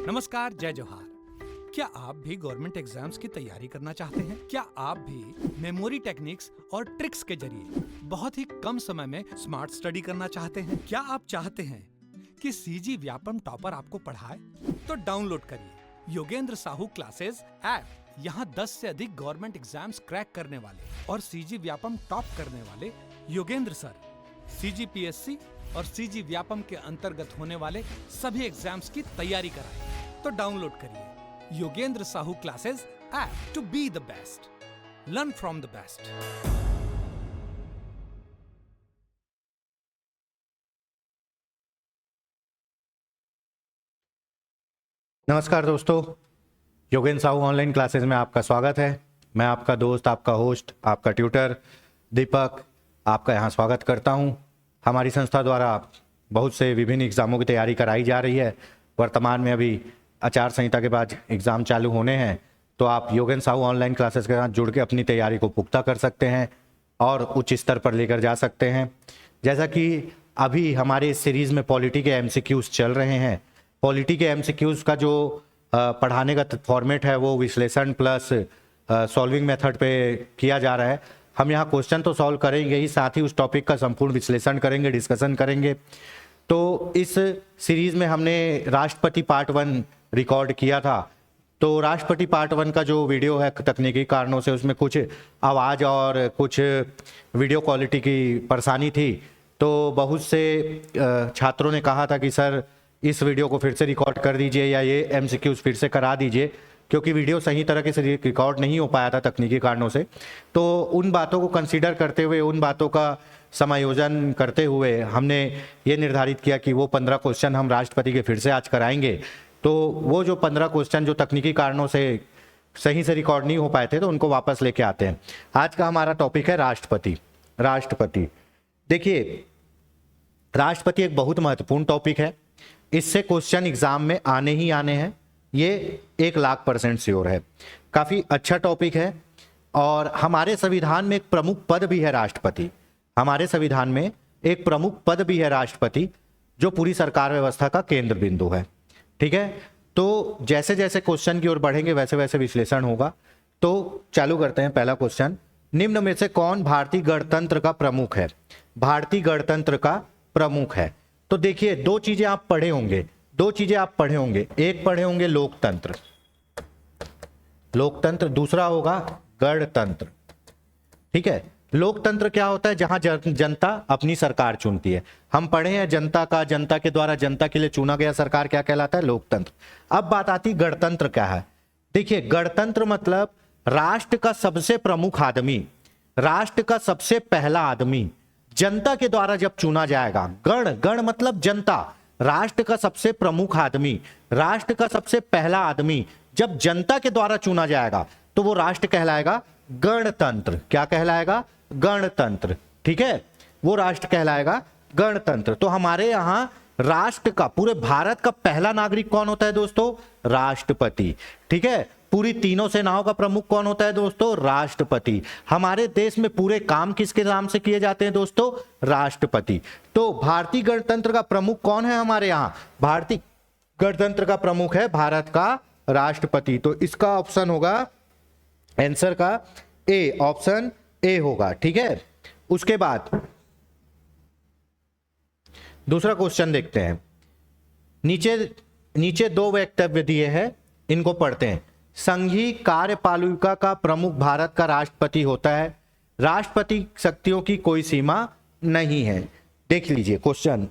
नमस्कार, जय जोहार। क्या आप भी गवर्नमेंट एग्जाम्स की तैयारी करना चाहते हैं? क्या आप भी मेमोरी टेक्निक्स और ट्रिक्स के जरिए बहुत ही कम समय में स्मार्ट स्टडी करना चाहते हैं? क्या आप चाहते हैं कि सीजी व्यापम टॉपर आपको पढ़ाए? तो डाउनलोड करिए योगेंद्र साहू क्लासेस ऐप। यहाँ 10 से अधिक गवर्नमेंट एग्जाम्स क्रैक करने वाले और सीजी व्यापम टॉप करने वाले योगेंद्र सर सीजीपीएससी और सीजी व्यापम के अंतर्गत होने वाले सभी एग्जाम्स की तैयारी कराएं। तो डाउनलोड करिए Yogendra Sahu classes app to be the best, learn from the best. नमस्कार दोस्तों, योगेंद्र साहू ऑनलाइन क्लासेस में आपका स्वागत है। मैं आपका दोस्त, आपका होस्ट, आपका ट्यूटर दीपक आपका यहाँ स्वागत करता हूँ। हमारी संस्था द्वारा बहुत से विभिन्न एग्ज़ामों की तैयारी कराई जा रही है। वर्तमान में अभी आचार संहिता के बाद एग्ज़ाम चालू होने हैं, तो आप योगेंद्र साहू ऑनलाइन क्लासेस के साथ जुड़ के अपनी तैयारी को पुख्ता कर सकते हैं और उच्च स्तर पर लेकर जा सकते हैं। जैसा कि अभी हमारे इस सीरीज़ में पॉलिटी के एमसीक्यूज़ चल रहे हैं। पॉलिटी के एमसीक्यूज़ का जो पढ़ाने का फॉर्मेट है वो विश्लेषण प्लस सॉल्विंग मेथड पे किया जा रहा है। हम यहाँ क्वेश्चन तो सॉल्व करेंगे ही, साथ ही उस टॉपिक का संपूर्ण विश्लेषण करेंगे, डिस्कशन करेंगे। तो इस सीरीज़ में हमने राष्ट्रपति पार्ट 1 रिकॉर्ड किया था। तो राष्ट्रपति पार्ट 1 का जो वीडियो है, तकनीकी कारणों से उसमें कुछ आवाज़ और कुछ वीडियो क्वालिटी की परेशानी थी। तो बहुत से छात्रों ने कहा था कि सर इस वीडियो को फिर से रिकॉर्ड कर दीजिए या ये एमसीक्यूज़ फिर से करा दीजिए, क्योंकि वीडियो सही तरह से रिकॉर्ड नहीं हो पाया था तकनीकी कारणों से। तो उन बातों को कंसीडर करते हुए, उन बातों का समायोजन करते हुए हमने ये निर्धारित किया कि वो 15 क्वेश्चन हम राष्ट्रपति के फिर से आज कराएंगे। तो वो जो 15 क्वेश्चन जो तकनीकी कारणों से सही से रिकॉर्ड नहीं हो पाए थे, तो उनको वापस लेके आते हैं। आज का हमारा टॉपिक है राष्ट्रपति। देखिए, राष्ट्रपति एक बहुत महत्वपूर्ण टॉपिक है। इससे क्वेश्चन एग्जाम में आने ही आने हैं, ये 1,00,000% श्योर है। काफ़ी अच्छा टॉपिक है और हमारे संविधान में एक प्रमुख पद भी है राष्ट्रपति। हमारे संविधान में एक प्रमुख पद भी है राष्ट्रपति, जो पूरी सरकार व्यवस्था का केंद्र बिंदु है। ठीक है, तो जैसे जैसे क्वेश्चन की ओर बढ़ेंगे वैसे वैसे विश्लेषण होगा। तो चालू करते हैं। पहला क्वेश्चन, निम्न में से कौन भारतीय गणतंत्र का प्रमुख है? भारतीय गणतंत्र का प्रमुख है। तो देखिए, दो चीजें आप पढ़े होंगे। एक पढ़े होंगे लोकतंत्र, दूसरा होगा गणतंत्र। ठीक है, लोकतंत्र क्या होता है? जहां जनता अपनी सरकार चुनती है। हम पढ़े हैं जनता के द्वारा जनता के लिए चुना गया सरकार क्या कहलाता है? लोकतंत्र। अब बात आती गणतंत्र क्या है। देखिए, गणतंत्र मतलब राष्ट्र का सबसे प्रमुख आदमी, राष्ट्र का सबसे पहला आदमी जनता के द्वारा जब चुना जाएगा। गण मतलब जनता, राष्ट्र का सबसे प्रमुख आदमी, राष्ट्र का सबसे पहला आदमी जब जनता के द्वारा चुना जाएगा तो वो राष्ट्र कहलाएगा गणतंत्र। क्या कहलाएगा? गणतंत्र। ठीक है, वो राष्ट्र कहलाएगा गणतंत्र। तो हमारे यहां राष्ट्र का, पूरे भारत का पहला नागरिक कौन होता है दोस्तों? राष्ट्रपति। ठीक है, पूरी तीनों सेनाओं का प्रमुख कौन होता है दोस्तों? राष्ट्रपति। हमारे देश में पूरे काम किसके नाम से किए जाते हैं दोस्तों? राष्ट्रपति। तो भारतीय गणतंत्र का प्रमुख कौन है हमारे यहाँ? भारतीय गणतंत्र का प्रमुख है भारत का राष्ट्रपति। तो इसका ऑप्शन होगा, आंसर का ए, ऑप्शन ए होगा। ठीक है, उसके बाद दूसरा क्वेश्चन देखते हैं। नीचे दो वक्तव्य दिए हैं, इनको पढ़ते हैं। संघीय कार्यपालिका का प्रमुख भारत का राष्ट्रपति होता है। राष्ट्रपति शक्तियों की कोई सीमा नहीं है। देख लीजिए क्वेश्चन।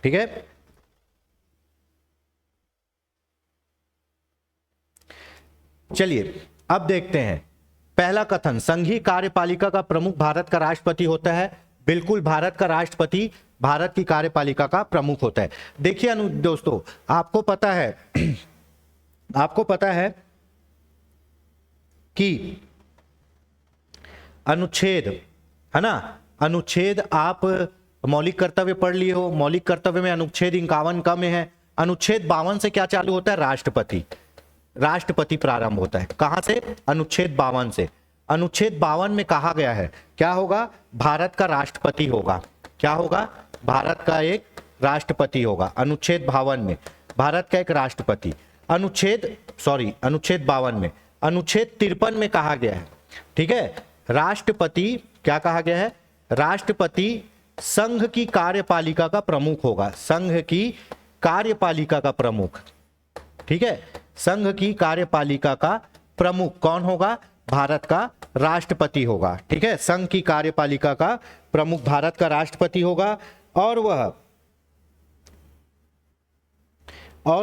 ठीक है, चलिए अब देखते हैं। पहला कथन, संघीय कार्यपालिका का प्रमुख भारत का राष्ट्रपति होता है। बिल्कुल, भारत का राष्ट्रपति भारत की कार्यपालिका का प्रमुख होता है। देखिए दोस्तों, आपको पता है कि अनुच्छेद है ना, अनुच्छेद आप मौलिक कर्तव्य पढ़ लिए हो। मौलिक कर्तव्य में अनुच्छेद 51 का में है। अनुच्छेद 52 से क्या चालू होता है? राष्ट्रपति प्रारंभ होता है। कहां से? अनुच्छेद 52 से। अनुच्छेद 52 में कहा गया है क्या होगा? भारत का राष्ट्रपति होगा। क्या होगा? भारत का एक राष्ट्रपति होगा। अनुच्छेद 52 में भारत का एक राष्ट्रपति। अनुच्छेद 52 में, अनुच्छेद 53 में कहा गया है, ठीक है, राष्ट्रपति क्या कहा गया है, राष्ट्रपति संघ की कार्यपालिका का प्रमुख होगा, संघ की कार्यपालिका का प्रमुख, ठीक है, संघ की कार्यपालिका का प्रमुख कौन होगा, भारत का राष्ट्रपति होगा, ठीक है, संघ की कार्यपालिका का प्रमुख भारत का राष्ट्रपति होगा और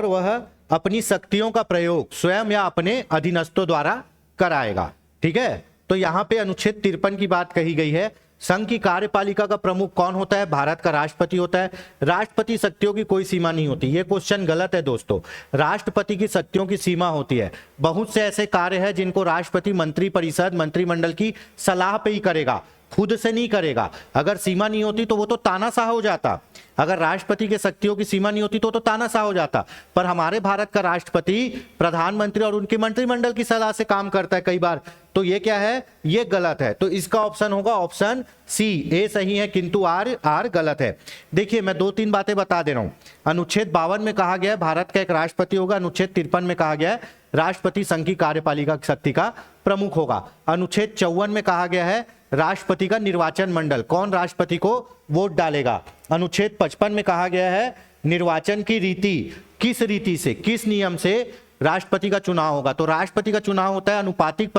वह अपनी शक्तियों का प्रयोग स्वयं या अपने अधीनस्थों द्वारा कराएगा, ठीक है। तो यहां पे अनुच्छेद 53 की बात कही गई है। संघ की कार्यपालिका का प्रमुख कौन होता है, भारत का राष्ट्रपति होता है। राष्ट्रपति शक्तियों की कोई सीमा नहीं होती, ये क्वेश्चन गलत है दोस्तों। राष्ट्रपति की शक्तियों की सीमा होती है। बहुत से ऐसे कार्य हैं जिनको राष्ट्रपति मंत्रिपरिषद मंत्रिमंडल की सलाह पे ही करेगा, खुद से नहीं करेगा। अगर सीमा नहीं होती तो वो तो तानाशाह हो जाता, अगर राष्ट्रपति के शक्तियों की सीमा नहीं होती तो तानाशाह हो जाता। पर हमारे भारत का राष्ट्रपति प्रधानमंत्री और उनके मंत्रिमंडल की सलाह से काम करता है कई बार, तो ये क्या है, ये गलत है। तो इसका ऑप्शन होगा ऑप्शन सी, ए सही है किंतु आर गलत है। देखिए मैं 2-3 बातें बता दे रहा हूं। अनुच्छेद 52 में कहा गया है भारत का एक राष्ट्रपति होगा, अनुच्छेद 53 में कहा गया है राष्ट्रपति संघ की कार्यपालिका शक्ति का प्रमुख होगा। अनुच्छेद 54 में कहा गया है राष्ट्रपति का निर्वाचन मंडल, कौन राष्ट्रपति को वोट डालेगा। अनुच्छेद 55 में कहा गया है निर्वाचन की रीति, किस रीति से, किस नियम से राष्ट्रपति का चुनाव होगा। तो राष्ट्रपति का चुनाव होता है अनुपातिक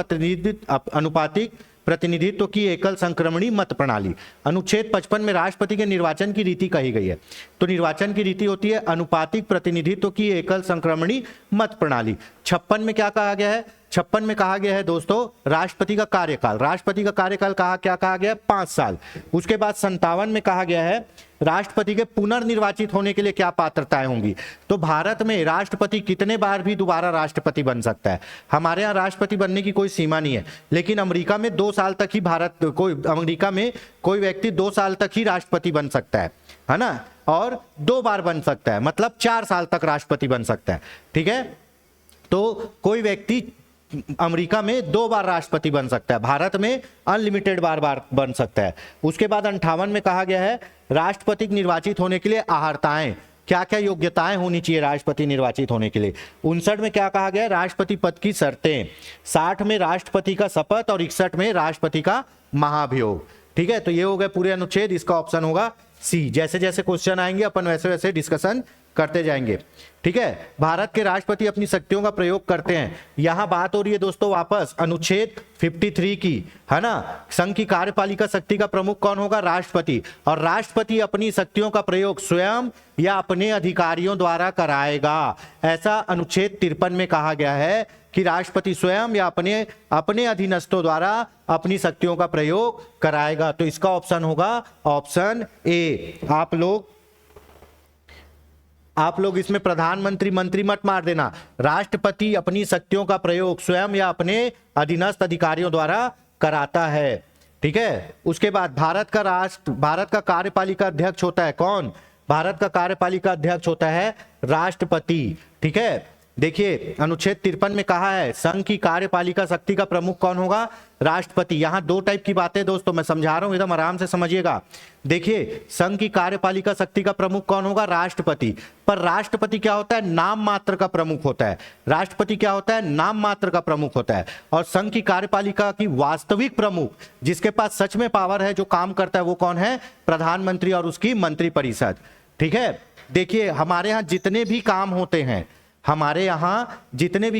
प्रतिनिधित्व की एकल संक्रमणी मत प्रणाली। अनुच्छेद 55 में राष्ट्रपति के निर्वाचन की रीति कही गई है, तो निर्वाचन की रीति होती है अनुपातिक प्रतिनिधित्व की एकल संक्रमणी मत प्रणाली। 56 में क्या कहा गया है, 56 में कहा गया है दोस्तों राष्ट्रपति का कार्यकाल, राष्ट्रपति का कार्यकाल क्या कहा गया है 5 साल। उसके बाद 57 में कहा गया है राष्ट्रपति के पुनर्निर्वाचित होने के लिए क्या पात्रताएं होंगी। तो भारत में राष्ट्रपति कितने बार भी दोबारा राष्ट्रपति बन सकता है। हमारे यहाँ राष्ट्रपति बनने की कोई सीमा नहीं है, लेकिन अमेरिका में 2 साल तक ही अमेरिका में कोई व्यक्ति 2 साल तक ही राष्ट्रपति बन सकता है ना, और 2 बार बन सकता है, मतलब 4 साल तक राष्ट्रपति बन सकता है, ठीक है। तो कोई व्यक्ति अमेरिका में 2 बार राष्ट्रपति बन सकता है, भारत में अनलिमिटेड बार बन सकता है। उसके बाद 58 में कहा गया है राष्ट्रपति निर्वाचित होने के लिए अहर्ताएं, क्या क्या योग्यताएं होनी चाहिए राष्ट्रपति निर्वाचित होने के लिए। 59 में क्या कहा गया है राष्ट्रपति पद की शर्तें। 60 में राष्ट्रपति का शपथ और 61 में राष्ट्रपति का महाभियोग, ठीक है। तो ये हो गए पूरे अनुच्छेद, इसका ऑप्शन होगा सी। जैसे जैसे क्वेश्चन आएंगे अपन वैसे वैसे डिस्कशन करते जाएंगे, ठीक है। भारत के राष्ट्रपति अपनी शक्तियों का प्रयोग करते हैं। यहां बात हो रही है दोस्तों वापस अनुच्छेद 53 की, है ना। संघ की कार्यपालिका शक्ति का प्रमुख कौन होगा, राष्ट्रपति, और राष्ट्रपति अपनी शक्तियों का प्रयोग स्वयं या अपने अधिकारियों द्वारा कराएगा। ऐसा अनुच्छेद 53 में कहा गया है कि राष्ट्रपति स्वयं या अपने अधीनस्थों द्वारा अपनी शक्तियों का प्रयोग कराएगा। तो इसका ऑप्शन होगा ऑप्शन ए। आप लोग इसमें प्रधानमंत्री मंत्री मत मार देना, राष्ट्रपति अपनी शक्तियों का प्रयोग स्वयं या अपने अधीनस्थ अधिकारियों द्वारा कराता है, ठीक है। उसके बाद भारत का कार्यपालिका अध्यक्ष होता है कौन, भारत का कार्यपालिका अध्यक्ष होता है राष्ट्रपति, ठीक है। देखिए अनुच्छेद 53 में कहा है संघ की कार्यपालिका शक्ति का प्रमुख कौन होगा, राष्ट्रपति। यहां 2 टाइप की बातें दोस्तों मैं समझा रहा हूं, एकदम आराम से समझिएगा। देखिए संघ की कार्यपालिका शक्ति का प्रमुख कौन होगा, राष्ट्रपति। पर राष्ट्रपति क्या होता है, नाम मात्र का प्रमुख होता है। राष्ट्रपति क्या होता है, नाम मात्र का प्रमुख होता है। और संघ की कार्यपालिका की वास्तविक प्रमुख, जिसके पास सच में पावर है, जो काम करता है, वो कौन है, प्रधानमंत्री और उसकी मंत्रिपरिषद, ठीक है। देखिए हमारे यहाँ जितने भी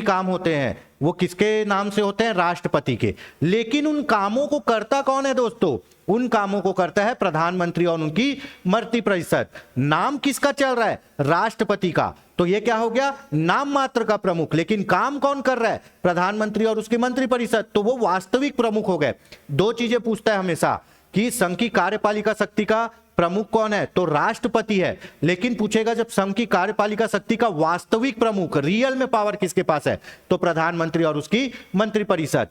काम होते हैं वो किसके नाम से होते हैं, राष्ट्रपति के। लेकिन उन कामों को करता कौन है दोस्तों, उन कामों को करता है प्रधानमंत्री और उनकी मंत्रिपरिषद। नाम किसका चल रहा है, राष्ट्रपति का। तो ये क्या हो गया, नाम मात्र का प्रमुख, लेकिन काम कौन कर रहा है, प्रधानमंत्री और उसकी मंत्रिपरिषद। तो वो वास्तविक प्रमुख हो गए। 2 चीजें पूछता है हमेशा कि संघ की कार्यपालिका शक्ति का प्रमुख कौन है, तो राष्ट्रपति है। लेकिन पूछेगा जब संघ की कार्यपालिका शक्ति का वास्तविक प्रमुख, रियल में पावर किसके पास है, तो प्रधानमंत्री और उसकी मंत्रिपरिषद,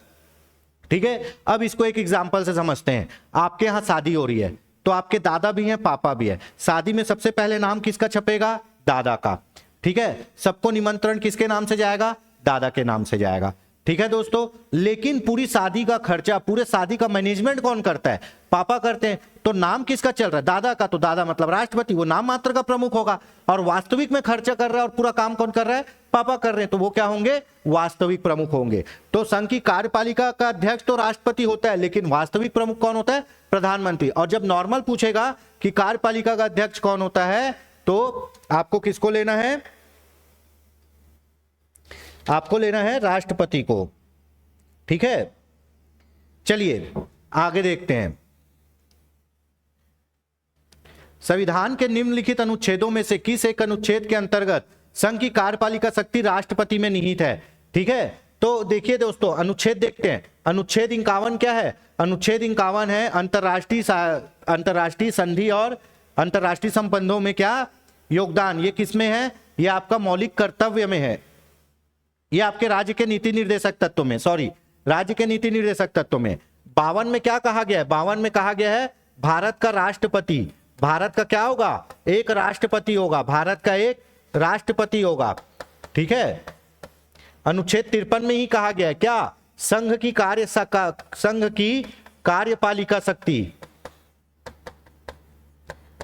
ठीक है। अब इसको एक एग्जांपल से समझते हैं। आपके यहां शादी हो रही है, तो आपके दादा भी हैं, पापा भी है। शादी में सबसे पहले नाम किसका छपेगा, दादा का, ठीक है। सबको निमंत्रण किसके नाम से जाएगा, दादा के नाम से जाएगा, ठीक है दोस्तों, लेकिन पूरी शादी का खर्चा, पूरे शादी का मैनेजमेंट कौन करता है? पापा करते हैं। तो नाम किसका चल रहा है? दादा का। तो दादा मतलब राष्ट्रपति, वो नाम मात्र का प्रमुख होगा। और वास्तविक में खर्चा कर रहा है और पूरा काम कौन कर रहा है? पापा कर रहे हैं। तो वो क्या होंगे? वास्तविक प्रमुख होंगे। तो संघ की कार्यपालिका का अध्यक्ष तो राष्ट्रपति होता है, लेकिन वास्तविक प्रमुख कौन होता है? प्रधानमंत्री। और जब नॉर्मल पूछेगा कि कार्यपालिका का अध्यक्ष कौन होता है, तो आपको किसको लेना है? आपको लेना है राष्ट्रपति को। ठीक है, चलिए आगे देखते हैं। संविधान के निम्नलिखित अनुच्छेदों में से किस एक अनुच्छेद के अंतर्गत संघ की कार्यपालिका शक्ति राष्ट्रपति में निहित है? ठीक है, तो देखिए दोस्तों, अनुच्छेद देखते हैं। अनुच्छेद 51 क्या है? अनुच्छेद 51 है अंतरराष्ट्रीय संधि और अंतरराष्ट्रीय संबंधों में क्या योगदान। ये किसमें है? ये आपका मौलिक कर्तव्य में है। ये आपके राज्य के नीति निर्देशक तत्व में, राज्य के नीति निर्देशक तत्व में। 52 में क्या कहा गया है? 52 में कहा गया है भारत का राष्ट्रपति, भारत का क्या होगा? एक राष्ट्रपति होगा, भारत का एक राष्ट्रपति होगा। ठीक है, अनुच्छेद 53 में ही कहा गया है क्या? संघ की कार्यपालिका शक्ति,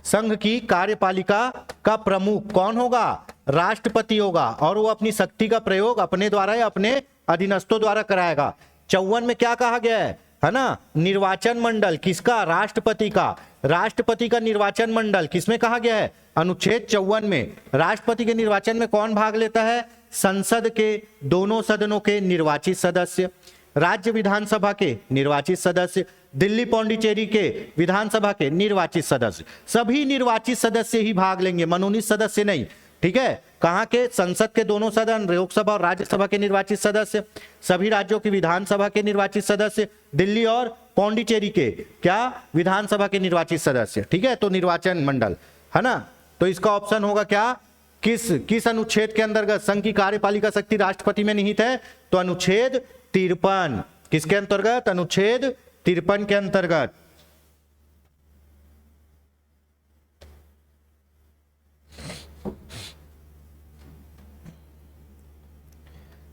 संघ की कार्यपालिका का प्रमुख कौन होगा? राष्ट्रपति होगा। और वो अपनी शक्ति का प्रयोग अपने द्वारा या अपने अधीनस्थों द्वारा कराएगा। 54 में क्या कहा गया है ना? निर्वाचन मंडल किसका? राष्ट्रपति का। राष्ट्रपति का निर्वाचन मंडल किसमें कहा गया है? अनुच्छेद 54 में। राष्ट्रपति के निर्वाचन में कौन भाग लेता है? संसद के दोनों सदनों के निर्वाचित सदस्य, राज्य विधानसभा के निर्वाचित सदस्य, दिल्ली पौंडीचेरी के विधानसभा के निर्वाचित सदस्य। सभी निर्वाचित सदस्य ही भाग लेंगे, मनोनीत सदस्य नहीं। ठीक है, कहां के? संसद के दोनों सदन, लोकसभा और राज्यसभा के निर्वाचित सदस्य, सभी राज्यों की विधानसभा के निर्वाचित सदस्य, दिल्ली और पौंडीचेरी के क्या? विधानसभा के निर्वाचित सदस्य। ठीक है, तो निर्वाचन मंडल है ना। तो इसका ऑप्शन होगा क्या? किस अनुच्छेद के अंतर्गत संघ की कार्यपालिका शक्ति राष्ट्रपति में निहित है? तो अनुच्छेद 53। किसके अंतर्गत? अनुच्छेद 53 के अंतर्गत।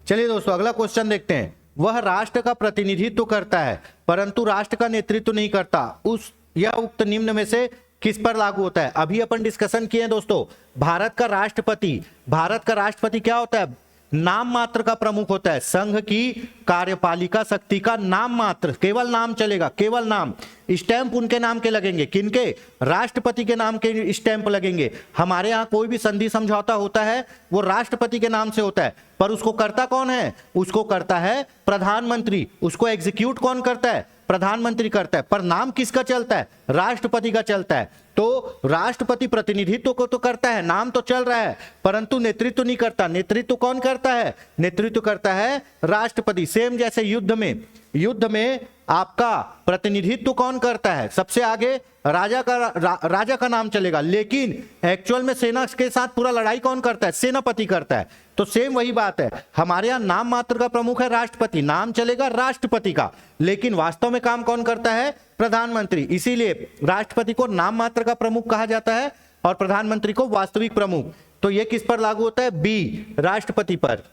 चलिए दोस्तों, अगला क्वेश्चन देखते हैं। वह राष्ट्र का प्रतिनिधित्व करता है परंतु राष्ट्र का नेतृत्व नहीं करता, यह उक्त निम्न में से किस पर लागू होता है? अभी अपन डिस्कशन किए हैं दोस्तों, भारत का राष्ट्रपति क्या होता है? नाम मात्र का प्रमुख होता है। संघ की कार्यपालिका शक्ति का नाम मात्र, केवल नाम चलेगा, केवल नाम। स्टैंप उनके नाम के लगेंगे, किनके? राष्ट्रपति के नाम के स्टैंप लगेंगे। हमारे यहाँ कोई भी संधि समझौता होता है वो राष्ट्रपति के नाम से होता है, पर उसको करता कौन है? उसको करता है प्रधानमंत्री। उसको एग्जीक्यूट कौन करता है? प्रधानमंत्री करता है। पर नाम किसका चलता है? राष्ट्रपति का चलता है। तो राष्ट्रपति प्रतिनिधित्व को तो करता है, नाम तो चल रहा है, परंतु नेतृत्व नहीं करता। नेतृत्व कौन करता है? नेतृत्व करता है राष्ट्रपति। सेम जैसे युद्ध में आपका प्रतिनिधित्व कौन करता है? सबसे आगे राजा का नाम चलेगा, लेकिन एक्चुअल में सेना के साथ पूरा लड़ाई कौन करता है? सेनापति करता है। तो सेम वही बात है, हमारे यहाँ नाम मात्र का प्रमुख है राष्ट्रपति, नाम चलेगा राष्ट्रपति का, लेकिन वास्तव में काम कौन करता है? प्रधानमंत्री। इसीलिए राष्ट्रपति को नाम मात्र का प्रमुख कहा जाता है और प्रधानमंत्री को वास्तविक प्रमुख। तो यह किस पर लागू होता है? बी, राष्ट्रपति पर।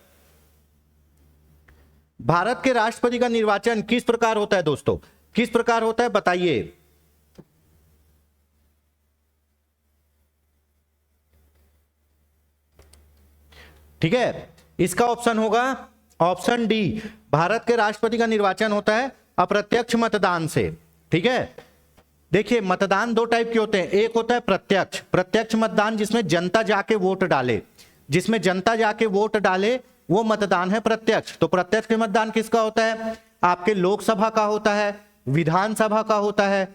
भारत के राष्ट्रपति का निर्वाचन किस प्रकार होता है दोस्तों? किस प्रकार होता है बताइए? ठीक है, इसका ऑप्शन होगा ऑप्शन डी। भारत के राष्ट्रपति का निर्वाचन होता है अप्रत्यक्ष मतदान से। ठीक है, देखिए मतदान दो टाइप के होते हैं। एक होता है प्रत्यक्ष मतदान, जिसमें जनता जाके वोट डाले, वो मतदान है प्रत्यक्ष। तो प्रत्यक्ष मतदान किसका होता है? आपके लोकसभा का होता है, विधानसभा का होता है,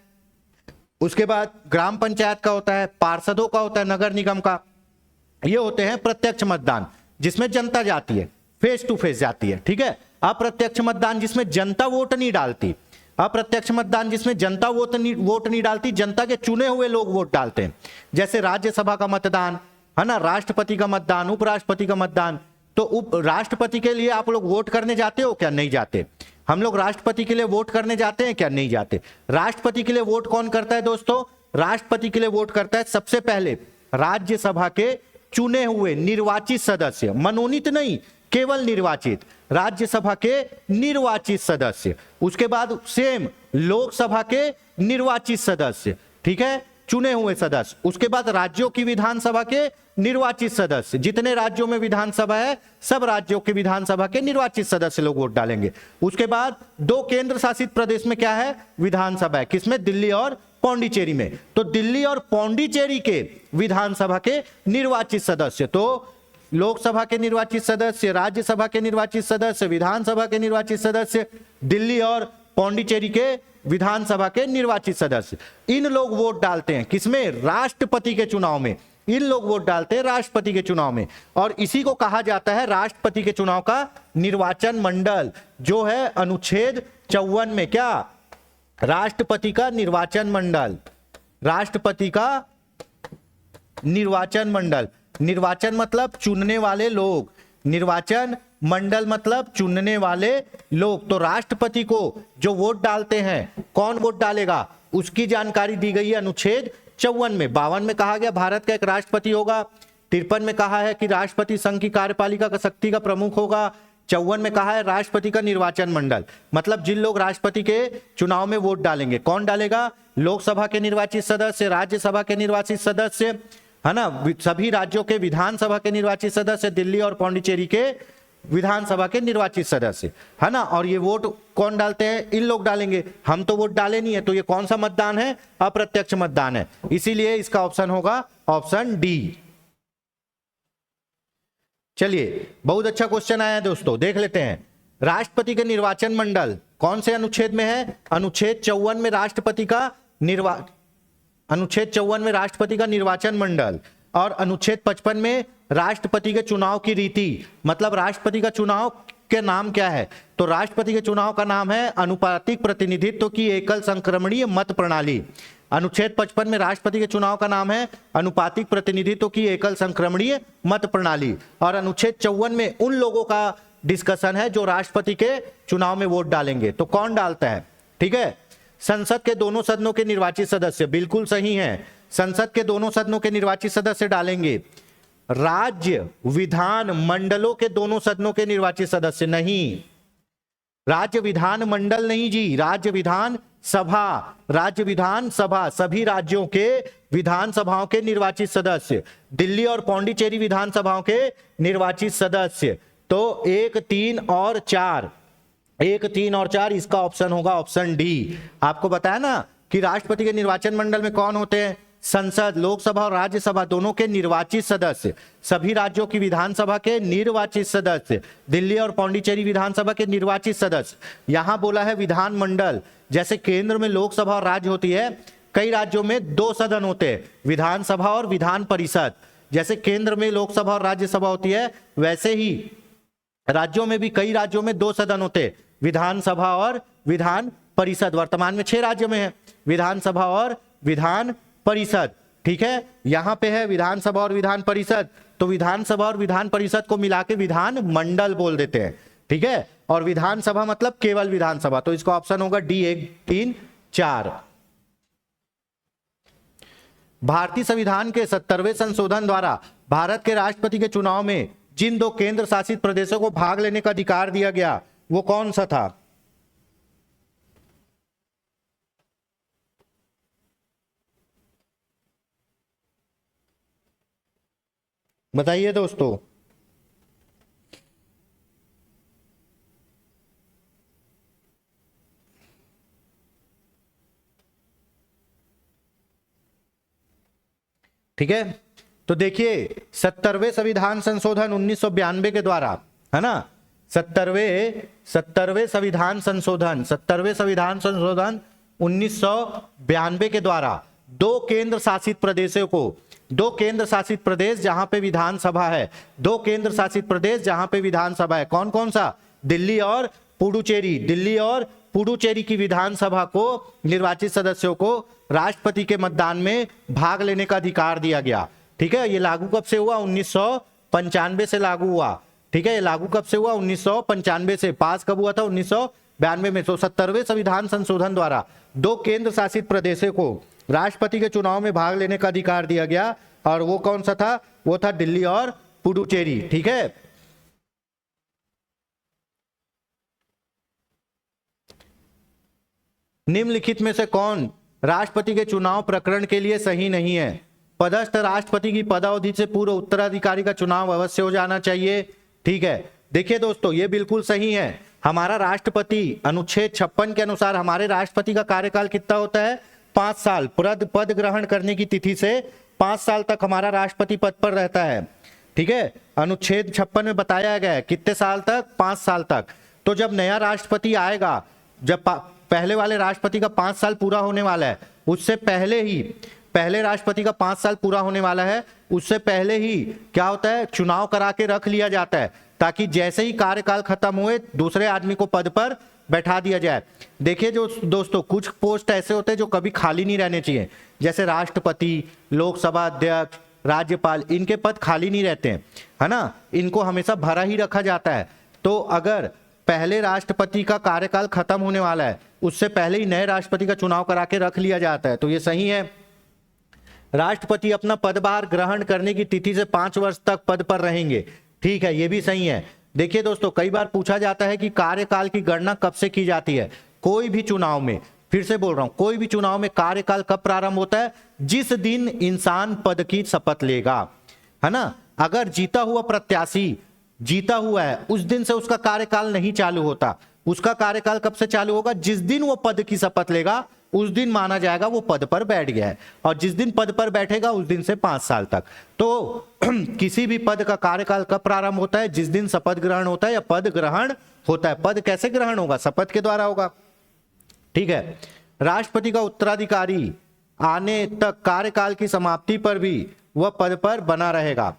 उसके बाद ग्राम पंचायत का होता है, पार्षदों का होता है, नगर निगम का। ये होते हैं प्रत्यक्ष मतदान, जिसमें जनता जाती है, फेस टू फेस जाती है। ठीक है, अप्रत्यक्ष मतदान जिसमें जनता वोट नहीं डालती, जनता के चुने हुए लोग वोट डालते हैं। जैसे राज्यसभा का मतदान है ना, राष्ट्रपति का मतदान, उपराष्ट्रपति का मतदान। तो राष्ट्रपति के लिए आप लोग वोट करने जाते हो क्या? नहीं जाते। हम लोग राष्ट्रपति के लिए वोट करने जाते हैं क्या? नहीं जाते। राष्ट्रपति के लिए वोट कौन करता है दोस्तों? राष्ट्रपति के लिए वोट करता है सबसे पहले राज्यसभा के चुने हुए निर्वाचित सदस्य, मनोनीत नहीं, केवल निर्वाचित, राज्यसभा के निर्वाचित सदस्य, उसके बाद सेम लोकसभा के निर्वाचित सदस्य, ठीक है, चुने हुए सदस्य, उसके बाद राज्यों की विधानसभा के निर्वाचित सदस्य, जितने राज्यों में विधानसभा है सब राज्यों की विधानसभा के निर्वाचित सदस्य लोग वोट डालेंगे। उसके बाद 2 केंद्र शासित प्रदेश में क्या है, विधानसभा है, किसमें, दिल्ली और पौंडीचेरी में। तो दिल्ली और पौंडीचेरी के विधानसभा के निर्वाचित सदस्य, तो लोकसभा के निर्वाचित सदस्य, राज्यसभा के निर्वाचित सदस्य, विधानसभा के निर्वाचित सदस्य, दिल्ली और पौंडीचेरी के विधानसभा के निर्वाचित सदस्य, इन लोग वोट डालते हैं किसमें, राष्ट्रपति के चुनाव में। इन लोग वोट डालते हैं राष्ट्रपति के चुनाव में, और इसी को कहा जाता है राष्ट्रपति के चुनाव का निर्वाचन मंडल, जो है अनुच्छेद 54 में, क्या, राष्ट्रपति का निर्वाचन मंडल, राष्ट्रपति का निर्वाचन मंडल। निर्वाचन मतलब चुनने वाले लोग, निर्वाचन मंडल मतलब चुनने वाले लोग। तो राष्ट्रपति को जो वोट डालते हैं, कौन वोट डालेगा, उसकी जानकारी दी गई है अनुच्छेद 54 में। 52 में कहा गया भारत का एक राष्ट्रपति होगा, 53 में कहा है कि राष्ट्रपति संघ की कार्यपालिका का शक्ति का प्रमुख होगा, 54 में कहा है राष्ट्रपति का निर्वाचन मंडल, मतलब जिन लोग राष्ट्रपति के चुनाव में वोट डालेंगे, कौन डालेगा, लोकसभा के निर्वाचित सदस्य, राज्यसभा के निर्वाचित सदस्य, है ना, सभी राज्यों के विधानसभा के निर्वाचित सदस्य, दिल्ली और पौंडीचेरी के विधानसभा के निर्वाचित सदस्य, है ना। और ये वोट कौन डालते हैं, इन लोग डालेंगे, हम तो वोट डाले नहीं है। तो ये कौन सा मतदान है, अप्रत्यक्ष मतदान है, इसीलिए इसका ऑप्शन होगा ऑप्शन डी। चलिए, बहुत अच्छा क्वेश्चन आया है दोस्तों, देख लेते हैं। राष्ट्रपति के निर्वाचन मंडल कौन से अनुच्छेद में है, अनुच्छेद 54 में राष्ट्रपति का अनुच्छेद 54 में राष्ट्रपति का निर्वाचन मंडल, और अनुच्छेद 55 में राष्ट्रपति के चुनाव की रीति, मतलब राष्ट्रपति का चुनाव के नाम क्या है, तो राष्ट्रपति के चुनाव का नाम है अनुपातिक प्रतिनिधित्व की एकल संक्रमणीय मत प्रणाली। अनुच्छेद 55 में राष्ट्रपति के चुनाव का नाम है अनुपातिक प्रतिनिधित्व की एकल संक्रमणीय मत प्रणाली, और अनुच्छेद 54 में उन लोगों का डिस्कशन है जो राष्ट्रपति के चुनाव में वोट डालेंगे। तो कौन डालता है, ठीक है, संसद के दोनों सदनों के निर्वाचित सदस्य, बिल्कुल सही है, संसद के दोनों सदनों के निर्वाचित सदस्य डालेंगे। राज्य विधान मंडलों के दोनों सदनों के निर्वाचित सदस्य नहीं, राज्य विधान मंडल नहीं जी, राज्य विधान सभा, राज्य विधान सभा, सभी राज्यों के विधानसभाओं के निर्वाचित सदस्य, दिल्ली और पौंडीचेरी विधानसभाओं के निर्वाचित सदस्य। तो 1, 3 और 4, 1, 3 और 4, इसका ऑप्शन होगा ऑप्शन डी। आपको बताया ना कि राष्ट्रपति के निर्वाचन मंडल में कौन होते हैं, संसद, लोकसभा और राज्यसभा दोनों के निर्वाचित सदस्य, सभी राज्यों की विधानसभा के निर्वाचित सदस्य, दिल्ली और पौंडीचेरी विधानसभा के निर्वाचित सदस्य। यहां बोला है विधान मंडल, जैसे केंद्र में लोकसभा और राज्य होती है, कई राज्यों में 2 सदन होते हैं, विधानसभा और विधान परिषद। जैसे केंद्र में लोकसभा और राज्यसभा होती है, वैसे ही राज्यों में भी कई राज्यों में 2 सदन होते हैं, विधानसभा और विधान परिषद। वर्तमान में 6 राज्यों में है विधानसभा और विधान परिषद, ठीक है। यहां पे है विधानसभा और विधान परिषद, तो विधानसभा और विधान परिषद को मिला के विधान मंडल बोल देते हैं, ठीक है। और विधानसभा मतलब केवल विधानसभा, तो इसका ऑप्शन होगा डी, 1, 3, 4। भारतीय संविधान के 70वें संशोधन द्वारा भारत के राष्ट्रपति के चुनाव में जिन 2 केंद्र शासित प्रदेशों को भाग लेने का अधिकार दिया गया, वो कौन सा था, बताइए दोस्तों। ठीक है, तो देखिए 70वें संविधान संशोधन 1992 के द्वारा, है ना, 70वें संविधान संशोधन 1992 के द्वारा 2 केंद्र शासित प्रदेशों को, 2 केंद्र शासित प्रदेश जहां पे विधानसभा है, 2 केंद्र शासित प्रदेश जहां पे विधानसभा है, कौन कौन सा, दिल्ली और पुडुचेरी, दिल्ली और पुडुचेरी की विधानसभा को निर्वाचित सदस्यों को राष्ट्रपति के मतदान में भाग लेने का अधिकार दिया गया, ठीक है। ये लागू कब से हुआ, 1995 से लागू हुआ, ठीक है। ये लागू कब से हुआ, 1995 से, पास कब हुआ था, 1992 में। तो 70वें संविधान संशोधन द्वारा 2 केंद्र शासित प्रदेशों को राष्ट्रपति के चुनाव में भाग लेने का अधिकार दिया गया, और वो कौन सा था, वो था दिल्ली और पुडुचेरी, ठीक है। निम्नलिखित में से कौन राष्ट्रपति के चुनाव प्रकरण के लिए सही नहीं है? पदस्थ राष्ट्रपति की पदावधि से पूर्व उत्तराधिकारी का चुनाव अवश्य हो जाना चाहिए। ठीक है, देखिए दोस्तों, ये बिल्कुल सही है। हमारा राष्ट्रपति अनुच्छेद 56 के अनुसार हमारे राष्ट्रपति का कार्यकाल कितना होता है? 5 साल। पद ग्रहण करने की तिथि से 5 साल तक हमारा राष्ट्रपति पद पर रहता है। ठीक है, अनुच्छेद 56 में बताया गया है कितने साल तक? 5 साल तक। तो जब नया राष्ट्रपति आएगा, जब पहले वाले राष्ट्रपति का 5 साल पूरा होने वाला है, उससे पहले ही, पहले राष्ट्रपति का 5 साल पूरा होने वाला है, उससे पहले ही क्या होता है? चुनाव करा के रख लिया जाता है, ताकि जैसे ही कार्यकाल खत्म हुए दूसरे आदमी को पद पर बैठा दिया जाए। देखिए जो दोस्तों, कुछ पोस्ट ऐसे होते हैं जो कभी खाली नहीं रहने चाहिए, जैसे राष्ट्रपति, लोकसभा अध्यक्ष, राज्यपाल, इनके पद खाली नहीं रहते हैं, है ना, इनको हमेशा भरा ही रखा जाता है। तो अगर पहले राष्ट्रपति का कार्यकाल खत्म होने वाला है, उससे पहले ही नए राष्ट्रपति का चुनाव करा के रख लिया जाता है, तो ये सही है। राष्ट्रपति अपना पदभार ग्रहण करने की तिथि से 5 वर्ष तक पद पर रहेंगे। ठीक है, ये भी सही है। देखिए दोस्तों, कई बार पूछा जाता है कि कार्यकाल की गणना कब से की जाती है? कोई भी चुनाव में, फिर से बोल रहा हूं, कोई भी चुनाव में कार्यकाल कब प्रारंभ होता है? जिस दिन इंसान पद की शपथ लेगा, है ना। अगर जीता हुआ प्रत्याशी जीता हुआ है, उस दिन से उसका कार्यकाल नहीं चालू होता। उसका कार्यकाल कब से चालू होगा? जिस दिन वो पद की शपथ लेगा, उस दिन माना जाएगा वो पद पर बैठ गया है, और जिस दिन पद पर बैठेगा उस दिन से 5 साल तक। तो किसी भी पद का कार्यकाल कब प्रारंभ होता है? जिस दिन शपथ ग्रहण होता है या पद ग्रहण होता है। पद कैसे ग्रहण होगा? शपथ के द्वारा होगा। ठीक है, राष्ट्रपति का उत्तराधिकारी आने तक कार्यकाल की समाप्ति पर भी वह पद पर बना रहेगा।